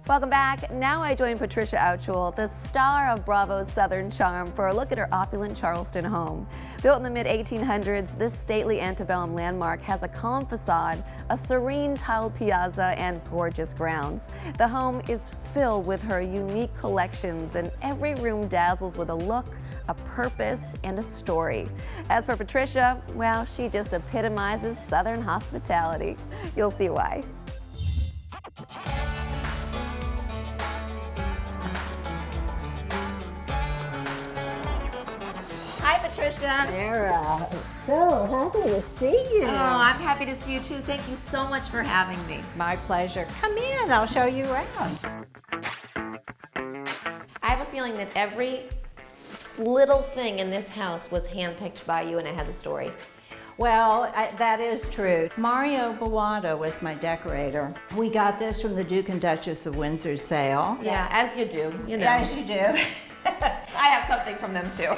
Welcome back. Now I join Patricia Altschul, the star of Bravo's Southern Charm, for a look at her opulent Charleston home. Built in the mid-1800s, this stately antebellum landmark has a calm facade, a serene tiled piazza, and gorgeous grounds. The home is filled with her unique collections, and every room dazzles with a look, a purpose, and a story. As for Patricia, well, she just epitomizes Southern hospitality. You'll see why. Hi, Patricia. Sara, so happy to see you. Oh, I'm happy to see you too. Thank you so much for having me. My pleasure. Come in, I'll show you around. I have a feeling that every little thing in this house was handpicked by you and it has a story. Well, that is true. Mario Buatta was my decorator. We got this from the Duke and Duchess of Windsor's sale. Yeah, as you do, you know. As you do. I have something from them too.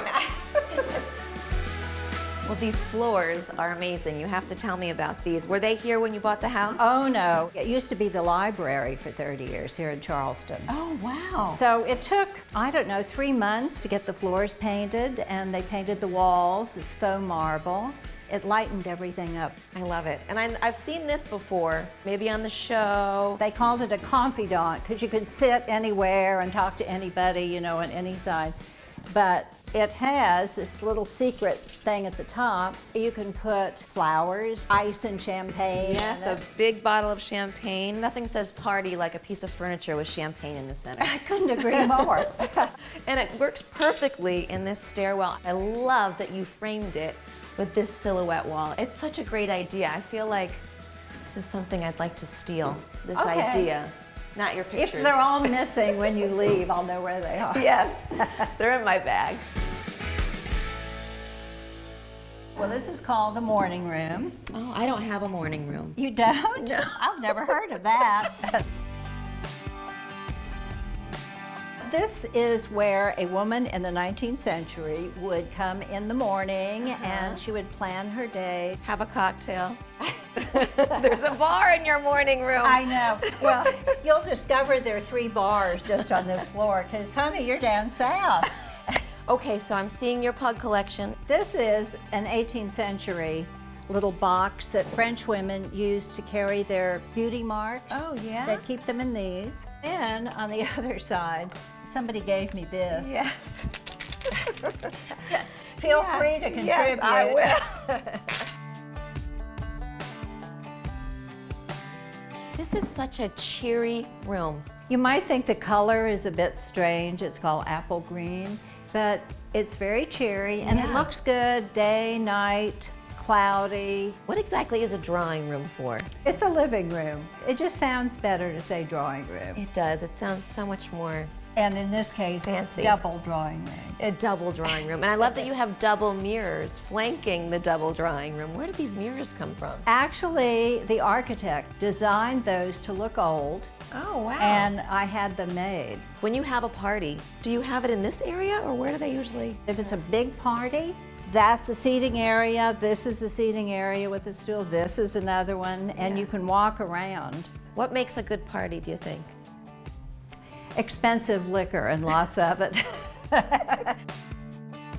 Well, these floors are amazing. You have to tell me about these. Were they here when you bought the house? Oh no, it used to be the library for 30 years here in Charleston. Oh, wow. So it took, I don't know, 3 months to get the floors painted, and they painted the walls. It's faux marble. It lightened everything up. I love it. And I've seen this before, maybe on the show. They called it a confidant because you could sit anywhere and talk to anybody, you know, on any side. But it has this little secret thing at the top. You can put flowers, ice, and champagne. Yes, a big bottle of champagne. Nothing says party like a piece of furniture with champagne in the center. I couldn't agree more. And it works perfectly in this stairwell. I love that you framed it with this silhouette wall. It's such a great idea. I feel like this is something I'd like to steal, this idea. Not your pictures. If they're all missing when you leave, I'll know where they are. Yes, they're in my bag. Well, this is called the morning room. Oh, I don't have a morning room. You don't? No. I've never heard of that. This is where a woman in the 19th century would come in the morning and she would plan her day. Have a cocktail. There's a bar in your morning room. I know. Well, you'll discover there are 3 bars just on this floor because, honey, you're down south. Okay, so I'm seeing your pug collection. This is an 18th century little box that French women used to carry their beauty marks. Oh, yeah? They keep them in these. And on the other side, somebody gave me this. Yes. Feel free to contribute. Yes, I will. This is such a cheery room. You might think the color is a bit strange. It's called apple green, but it's very cheery and it looks good day, night, cloudy. What exactly is a drawing room for? It's a living room. It just sounds better to say drawing room. It does. It sounds so much more And in this case, fancy. Double drawing room. A double drawing room. And I love that you have double mirrors flanking the double drawing room. Where did these mirrors come from? Actually, the architect designed those to look old. Oh, wow. And I had them made. When you have a party, do you have it in this area or where do they usually? If it's a big party, that's a seating area. This is a seating area with a stool. This is another one, and you can walk around. What makes a good party, do you think? Expensive liquor and lots of it.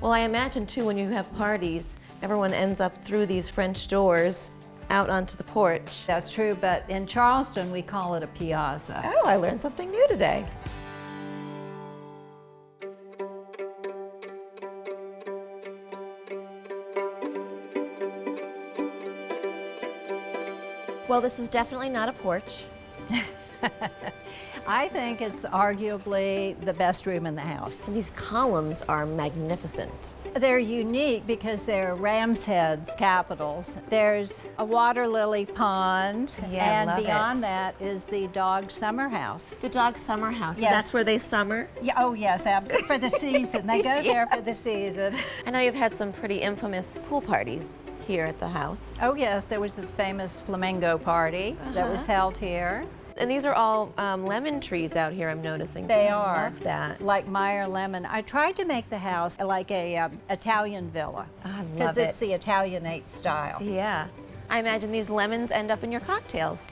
Well, I imagine too when you have parties, everyone ends up through these French doors out onto the porch. That's true, but in Charleston, we call it a piazza. Oh, I learned something new today. Well, this is definitely not a porch. I think it's arguably the best room in the house. And these columns are magnificent. They're unique because they're ram's heads, capitals. There's a water lily pond, and beyond that is the dog summer house. The dog summer house, Yes. and that's where they summer? Yeah, oh yes, absolutely, for the season. They go there for the season. I know you've had some pretty infamous pool parties here at the house. Oh yes, there was a famous flamingo party that was held here. And these are all lemon trees out here, I'm noticing. They I are. love that. Like Meyer lemon. I tried to make the house like a Italian villa. I love it. Because it's the Italianate style. Yeah. I imagine these lemons end up in your cocktails.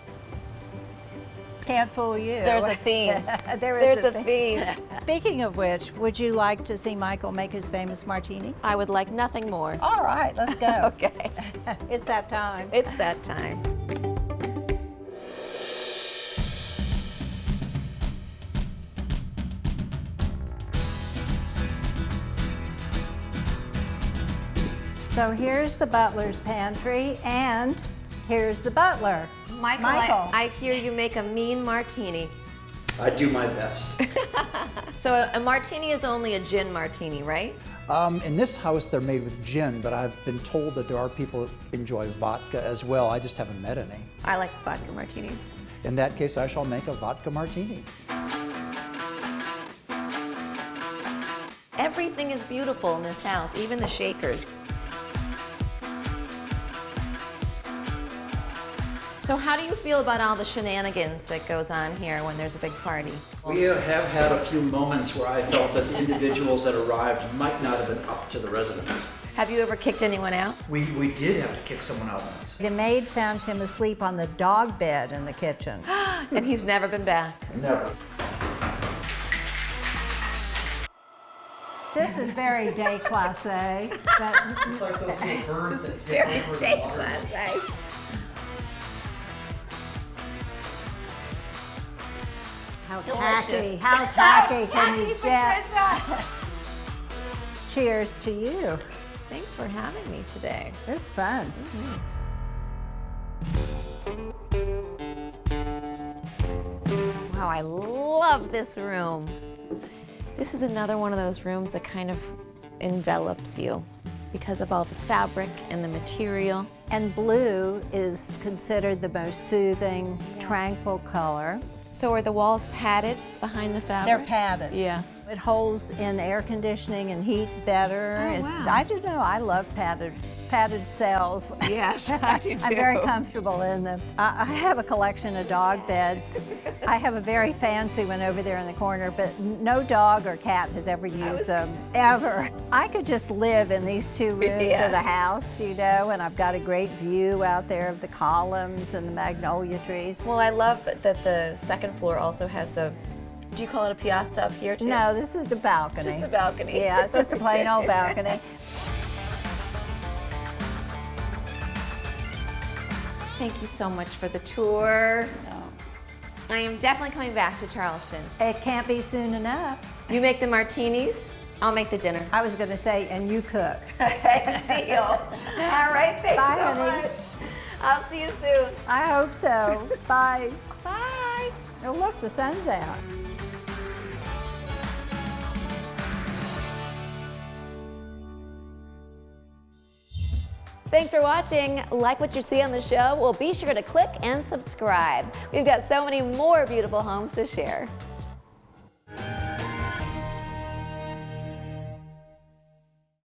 Can't fool you. There's a theme. There's a theme. Speaking of which, would you like to see Michael make his famous martini? I would like nothing more. All right, let's go. Okay. It's that time. It's that time. So here's the butler's pantry, and here's the butler. Michael. I hear you make a mean martini. I do my best. So a martini is only a gin martini, right? In this house, they're made with gin, but I've been told that there are people who enjoy vodka as well. I just haven't met any. I like vodka martinis. In that case, I shall make a vodka martini. Everything is beautiful in this house, even the shakers. So how do you feel about all the shenanigans that goes on here when there's a big party? We have had a few moments where I felt that the individuals that arrived might not have been up to the residents. Have you ever kicked anyone out? We did have to kick someone out once. The maid found him asleep on the dog bed in the kitchen. And he's never been back. Never. This is very déclassé, but It's like those little birds This is very déclassé. how Delicious. tacky can you get? Patricia! Cheers to you. Thanks for having me today. It's fun. Wow, I love this room. This is another one of those rooms that kind of envelops you because of all the fabric and the material. And blue is considered the most soothing, tranquil color. So are the walls padded behind the fabric? They're padded. Yeah. It holds in air conditioning and heat better. Oh, It's- wow. I don't know, I love padded cells. Yes, I do too. I'm very comfortable in them. I have a collection of dog beds. I have a very fancy one over there in the corner, but no dog or cat has ever used them, ever. I could just live in these two rooms Yeah. of the house, you know, and I've got a great view out there of the columns and the magnolia trees. Well, I love that the second floor also has the, do you call it a piazza up here too? No, this is the balcony. Just the balcony. Yeah, it's just a plain old balcony. Thank you so much for the tour. I am definitely coming back to Charleston. It can't be soon enough. You make the martinis, I'll make the dinner. I was going to say, and you cook. Okay, deal. All right, thanks Bye, so honey. much. I'll see you soon. I hope so. Bye. Bye. Oh, look, the sun's out. Thanks for watching. Like what you see on the show? Well, be sure to click and subscribe. We've got so many more beautiful homes to share.